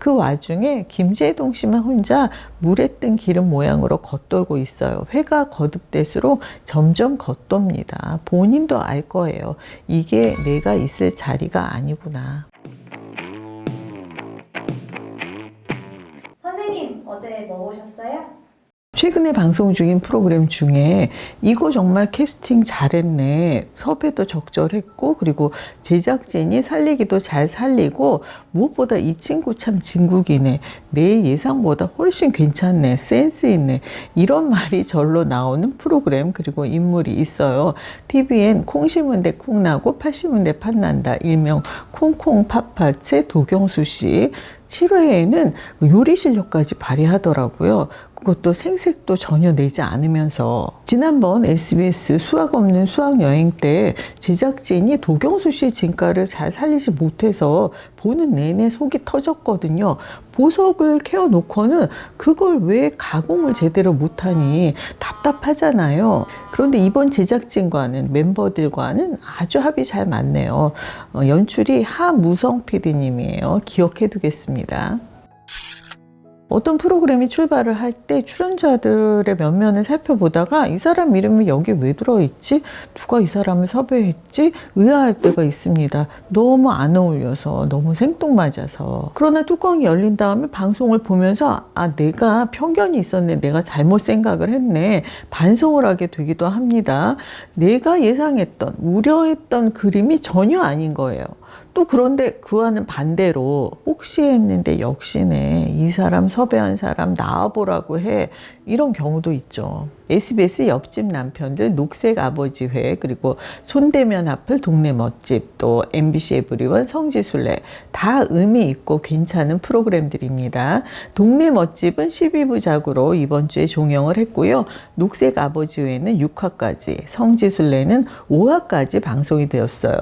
그 와중에 김재동 씨만 혼자 물에 뜬 기름 모양으로 겉돌고 있어요. 회가 거듭될수록 점점 겉돕니다. 본인도 알 거예요. 이게 내가 있을 자리가 아니구나. 선생님, 어제 뭐 보셨어요? 최근에 방송 중인 프로그램 중에 이거 정말 캐스팅 잘했네. 섭외도 적절했고, 그리고 제작진이 살리기도 잘 살리고, 무엇보다 이 친구 참 진국이네. 내 예상보다 훨씬 괜찮네. 센스 있네. 이런 말이 절로 나오는 프로그램, 그리고 인물이 있어요. TVN 콩 심은 데 콩나고 팥 심은 데 팥난다. 일명 콩콩팥팥의 도경수 씨. 7회에는 요리 실력까지 발휘하더라고요. 그것도 생색도 전혀 내지 않으면서. 지난번 SBS 수학 없는 수학 여행 때 제작진이 도경수 씨의 진가를 잘 살리지 못해서 보는 내내 속이 터졌거든요. 보석을 캐어놓고는 그걸 왜 가공을 제대로 못하니 답답하잖아요. 그런데 이번 제작진과는, 멤버들과는 아주 합이 잘 맞네요. 연출이 하무성 PD님이에요. 기억해 두겠습니다. 어떤 프로그램이 출발을 할 때 출연자들의 면면을 살펴보다가 이 사람 이름이 여기 왜 들어있지? 누가 이 사람을 섭외했지? 의아할 때가 있습니다. 너무 안 어울려서, 너무 생뚱맞아서. 그러나 뚜껑이 열린 다음에 방송을 보면서 내가 편견이 있었네. 내가 잘못 생각을 했네. 반성을 하게 되기도 합니다. 내가 예상했던, 우려했던 그림이 전혀 아닌 거예요. 또 그런데 그와는 반대로 혹시 했는데 역시네. 이 사람 섭외한 사람 나와보라고 해. 이런 경우도 있죠. SBS 옆집 남편들 녹색 아버지 회, 그리고 손대면 앞을 동네 멋집, 또 MBC 에브리원 성지순례, 다 의미 있고 괜찮은 프로그램들입니다. 동네 멋집은 12부작으로 이번 주에 종영을 했고요. 녹색 아버지 회는 6화까지, 성지순례는 5화까지 방송이 되었어요.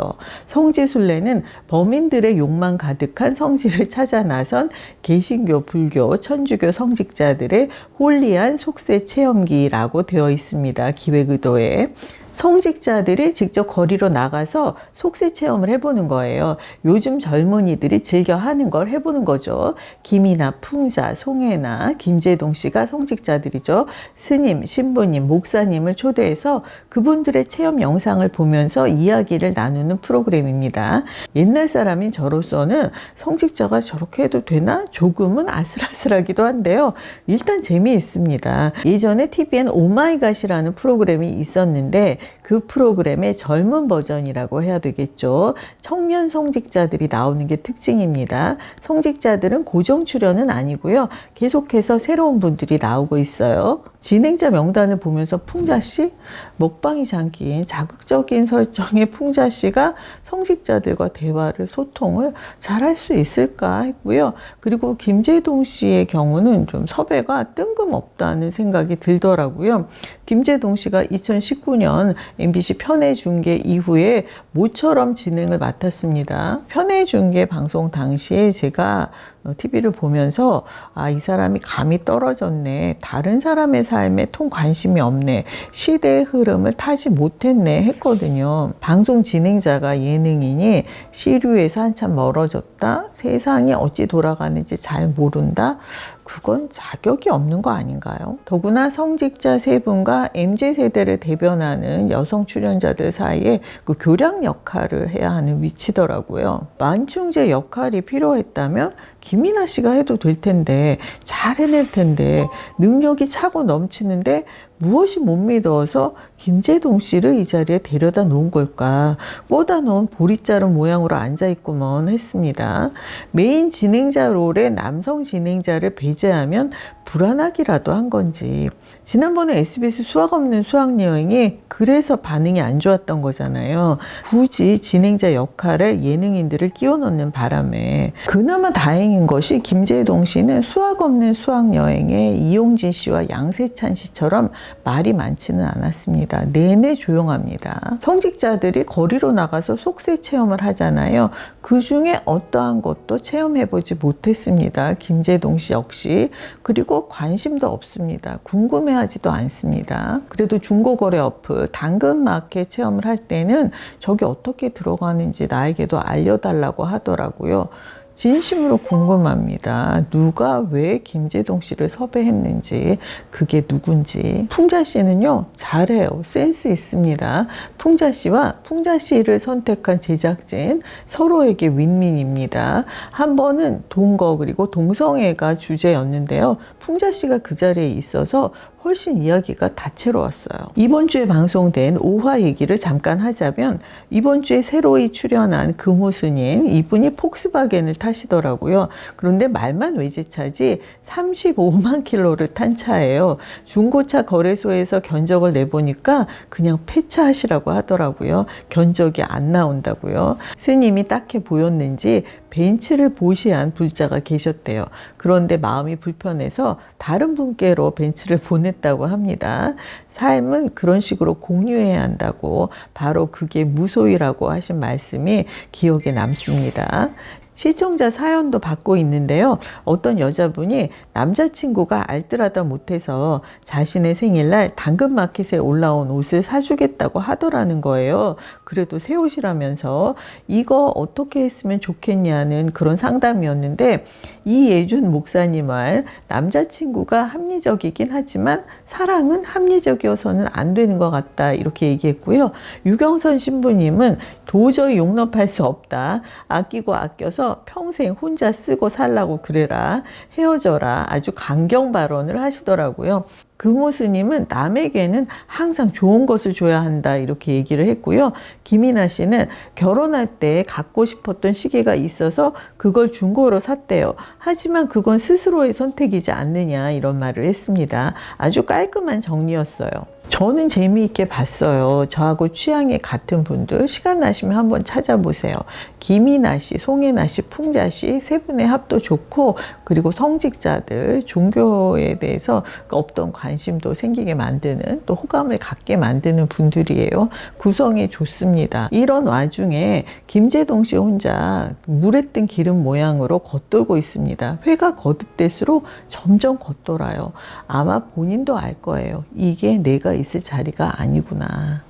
성지순례는 범인들의 욕망 가득한 성지를 찾아 나선 개신교, 불교, 천주교 성직자들의 홀리한 속세 체험기라고 되어 있습니다. 기획 의도에. 성직자들이 직접 거리로 나가서 속세 체험을 해보는 거예요. 요즘 젊은이들이 즐겨 하는 걸 해보는 거죠. 김이나 풍자, 송혜나, 김재동 씨가 성직자들이죠. 스님, 신부님, 목사님을 초대해서 그분들의 체험 영상을 보면서 이야기를 나누는 프로그램입니다. 옛날 사람인 저로서는 성직자가 저렇게 해도 되나? 조금은 아슬아슬하기도 한데요. 일단 재미있습니다. 예전에 TVN 오마이갓이라는 프로그램이 있었는데 그 프로그램의 젊은 버전이라고 해야 되겠죠. 청년 성직자들이 나오는 게 특징입니다. 성직자들은 고정 출연은 아니고요. 계속해서 새로운 분들이 나오고 있어요. 진행자 명단을 보면서 풍자씨? 먹방이 잠긴 자극적인 설정의 풍자씨가 성직자들과 대화를, 소통을 잘할 수 있을까 했고요. 그리고 김재동 씨의 경우는 좀 섭외가 뜬금없다는 생각이 들더라고요. 김재동 씨가 2019년 MBC 편의중계 이후에 모처럼 진행을 맡았습니다. 편의중계 방송 당시에 제가 TV를 보면서 이 사람이 감이 떨어졌네. 다른 사람의 삶에 통 관심이 없네. 시대의 흐름을 타지 못했네 했거든요. 방송 진행자가 예능인이 시류에서 한참 멀어졌다. 세상이 어찌 돌아가는지 잘 모른다. 그건 자격이 없는 거 아닌가요? 더구나 성직자 세 분과 MZ세대를 대변하는 여성 출연자들 사이에 그 교량 역할을 해야 하는 위치더라고요. 만충제 역할이 필요했다면 김이나 씨가 해도 될 텐데, 잘 해낼 텐데, 능력이 차고 넘치는데 무엇이 못 믿어서 김재동 씨를 이 자리에 데려다 놓은 걸까? 꽂아 놓은 보리자루 모양으로 앉아있구먼 했습니다. 메인 진행자 롤에 남성 진행자를 배제하면 불안하기라도 한 건지. 지난번에 SBS 수학 없는 수학 여행이 그래서 반응이 안 좋았던 거잖아요. 굳이 진행자 역할에 예능인들을 끼워 넣는 바람에. 그나마 다행인 것이 김재동 씨는 수학 없는 수학 여행에 이용진 씨와 양세찬 씨처럼 말이 많지는 않았습니다. 내내 조용합니다. 성직자들이 거리로 나가서 속세 체험을 하잖아요. 그 중에 어떠한 것도 체험해보지 못했습니다. 김재동 씨 역시. 그리고 관심도 없습니다. 궁금해하지도 않습니다. 그래도 중고거래 어플 당근마켓 체험을 할 때는 저게 어떻게 들어가는지 나에게도 알려달라고 하더라고요. 진심으로 궁금합니다. 누가 왜 김재동 씨를 섭외했는지, 그게 누군지. 풍자 씨는요, 잘해요. 센스 있습니다. 풍자 씨와 풍자 씨를 선택한 제작진, 서로에게 윈윈입니다. 한 번은 동거 그리고 동성애가 주제였는데요. 풍자 씨가 그 자리에 있어서 훨씬 이야기가 다채로웠어요. 이번 주에 방송된 5화 얘기를 잠깐 하자면, 이번 주에 새로이 출연한 금호수님, 이분이 폭스바겐을 타시더라고요. 그런데 말만 외제차지 35만 킬로를 탄 차예요. 중고차 거래소에서 견적을 내보니까 그냥 폐차하시라고 하더라고요. 견적이 안 나온다고요. 스님이 딱해 보였는지 벤츠를 보시한 불자가 계셨대요. 그런데 마음이 불편해서 다른 분께로 벤츠를 보냈다고 합니다. 삶은 그런 식으로 공유해야 한다고, 바로 그게 무소유라고 하신 말씀이 기억에 남습니다. 시청자 사연도 받고 있는데요. 어떤 여자분이 남자친구가 알뜰하다 못해서 자신의 생일날 당근마켓에 올라온 옷을 사주겠다고 하더라는 거예요. 그래도 새 옷이라면서 이거 어떻게 했으면 좋겠냐는 그런 상담이었는데, 이예준 목사님 말, 남자친구가 합리적이긴 하지만 사랑은 합리적이어서는 안 되는 것 같다, 이렇게 얘기했고요. 유경선 신부님은 도저히 용납할 수 없다. 아끼고 아껴서 평생 혼자 쓰고 살라고 그래라. 헤어져라. 아주 강경 발언을 하시더라고요. 금호스님은 남에게는 항상 좋은 것을 줘야 한다, 이렇게 얘기를 했고요. 김이나 씨는 결혼할 때 갖고 싶었던 시계가 있어서 그걸 중고로 샀대요. 하지만 그건 스스로의 선택이지 않느냐, 이런 말을 했습니다. 아주 깔끔한 정리였어요. 저는 재미있게 봤어요. 저하고 취향이 같은 분들 시간 나시면 한번 찾아보세요. 김이나 씨, 송혜나 씨, 풍자 씨 세 분의 합도 좋고, 그리고 성직자들, 종교에 대해서 없던 관심도 생기게 만드는, 또 호감을 갖게 만드는 분들이에요. 구성이 좋습니다. 이런 와중에 김재동 씨 혼자 물에 뜬 기름 모양으로 겉돌고 있습니다. 회가 거듭될수록 점점 겉돌아요. 아마 본인도 알 거예요. 이게 내가 있을 자리가 아니구나.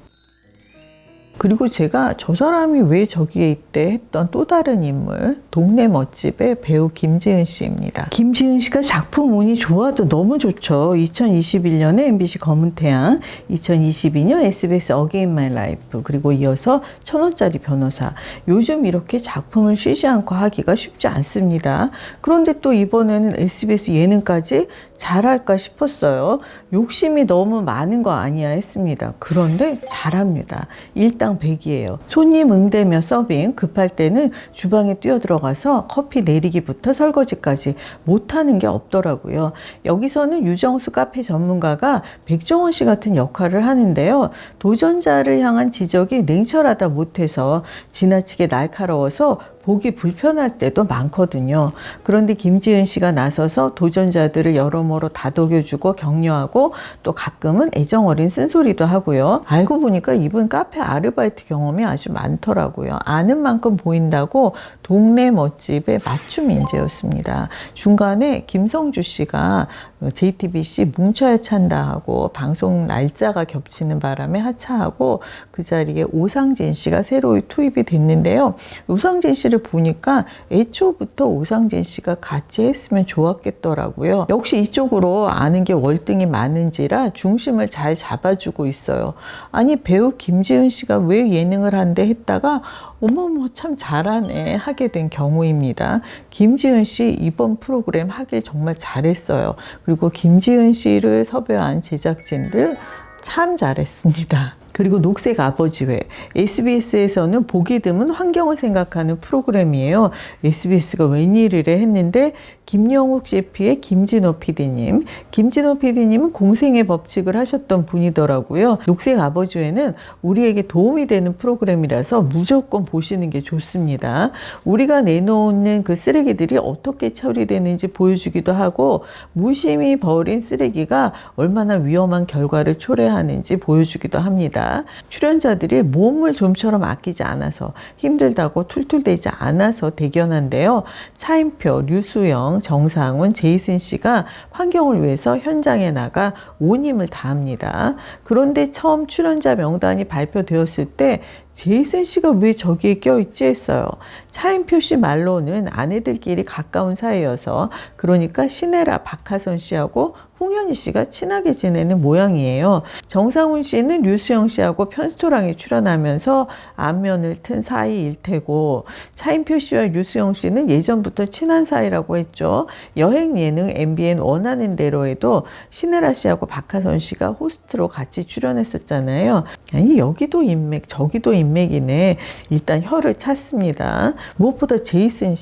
그리고 제가 저 사람이 왜 저기에 있대 했던 또 다른 인물, 동네 멋집의 배우 김지은 씨입니다. 김지은 씨가 작품 운이 좋아도 너무 좋죠. 2021년에 MBC 검은태양, 2022년 SBS 어게인 마이 라이프, 그리고 이어서 1,000원짜리 변호사. 요즘 이렇게 작품을 쉬지 않고 하기가 쉽지 않습니다. 그런데 또 이번에는 SBS 예능까지 잘할까 싶었어요. 욕심이 너무 많은 거 아니야 했습니다. 그런데 잘합니다. 일당백이에요. 손님 응대며 서빙, 급할 때는 주방에 뛰어들어가서 커피 내리기부터 설거지까지 못하는 게 없더라고요. 여기서는 유정수 카페 전문가가 백종원 씨 같은 역할을 하는데요. 도전자를 향한 지적이 냉철하다 못해서 지나치게 날카로워서 보기 불편할 때도 많거든요. 그런데 김지은 씨가 나서서 도전자들을 여러모로 다독여주고 격려하고, 또 가끔은 애정어린 쓴소리도 하고요. 알고 보니까 이분 카페 아르바이트 경험이 아주 많더라고요. 아는 만큼 보인다고 동네 멋집의 맞춤 인재였습니다. 중간에 김성주 씨가 JTBC 뭉쳐야 찬다 하고 방송 날짜가 겹치는 바람에 하차하고, 그 자리에 오상진 씨가 새로 투입이 됐는데요. 오상진 씨를 보니까 애초부터 오상진 씨가 같이 했으면 좋았겠더라고요. 역시 이쪽으로 아는 게 월등히 많은지라 중심을 잘 잡아주고 있어요. 아니, 배우 김지은 씨가 왜 예능을 한대 했다가 어머머 참 잘하네 하게 된 경우입니다. 김지은 씨 이번 프로그램 하길 정말 잘했어요. 그리고 김지은 씨를 섭외한 제작진들 참 잘했습니다. 그리고 녹색 아버지회, SBS에서는 보기 드문 환경을 생각하는 프로그램이에요. SBS가 웬일이래 했는데, 김영욱 CP의 김진호 PD님, 김진호 PD님은 공생의 법칙을 하셨던 분이더라고요. 녹색 아버지회는 우리에게 도움이 되는 프로그램이라서 무조건 보시는 게 좋습니다. 우리가 내놓는 그 쓰레기들이 어떻게 처리되는지 보여주기도 하고, 무심히 버린 쓰레기가 얼마나 위험한 결과를 초래하는지 보여주기도 합니다. 출연자들이 몸을 좀처럼 아끼지 않아서, 힘들다고 툴툴대지 않아서 대견한데요. 차인표, 류수영, 정상훈, 제이슨 씨가 환경을 위해서 현장에 나가 온 힘을 다합니다. 그런데 처음 출연자 명단이 발표되었을 때 제이슨 씨가 왜 저기에 껴있지 했어요. 차인표 씨 말로는 아내들끼리 가까운 사이여서 그러니까 신혜라, 박하선 씨하고 홍현희 씨가 친하게 지내는 모양이에요. 정상훈 씨는 류수영 씨하고 편스토랑에 출연하면서 안면을 튼 사이일 테고 차인표 씨와 류수영 씨는 예전부터 친한 사이라고 했죠. 여행 예능 MBN 원하는 대로에도 신혜라 씨하고 박하선 씨가 호스트로 같이 출연했었잖아요. 아니 여기도 인맥 저기도 인맥이네. 일단 혀를 찼습니다. 무엇보다 제이슨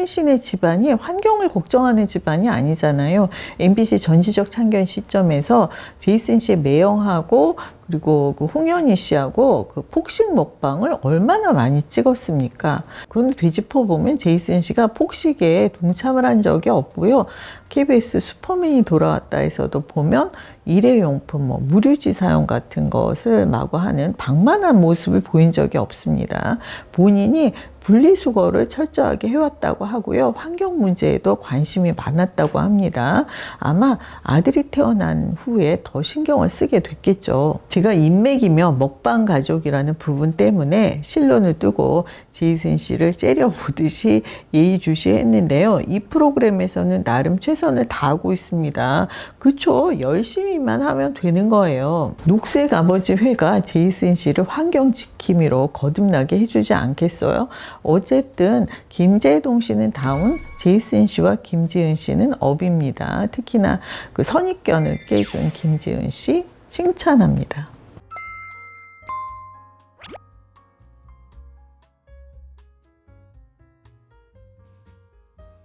씨네 집안이 환경을 걱정하는 집안이 아니잖아요. MBC 전시적 참견 시점에서 제이슨 씨의 매형하고 그리고 그 홍현희 씨하고 그 폭식 먹방을 얼마나 많이 찍었습니까? 그런데 되짚어보면 제이슨 씨가 폭식에 동참을 한 적이 없고요. KBS 슈퍼맨이 돌아왔다에서도 보면 일회용품, 무료지 사용 같은 것을 마구 하는 방만한 모습을 보인 적이 없습니다. 본인이 분리수거를 철저하게 해왔다고 하고요. 환경 문제에도 관심이 많았다고 합니다. 아마 아들이 태어난 후에 더 신경을 쓰게 됐겠죠. 제가 인맥이며 먹방 가족이라는 부분 때문에 실론을 두고 제이슨 씨를 째려보듯이 예의주시했는데요. 이 프로그램에서는 나름 최선을 다하고 있습니다. 그쵸? 열심히만 하면 되는 거예요. 녹색 아버지 회가 제이슨 씨를 환경 지킴이로 거듭나게 해주지 않겠어요? 어쨌든 김재동 씨는 다운, 제이슨 씨와 김지은 씨는 업입니다. 특히나 그 선입견을 깨준 김지은 씨 칭찬합니다.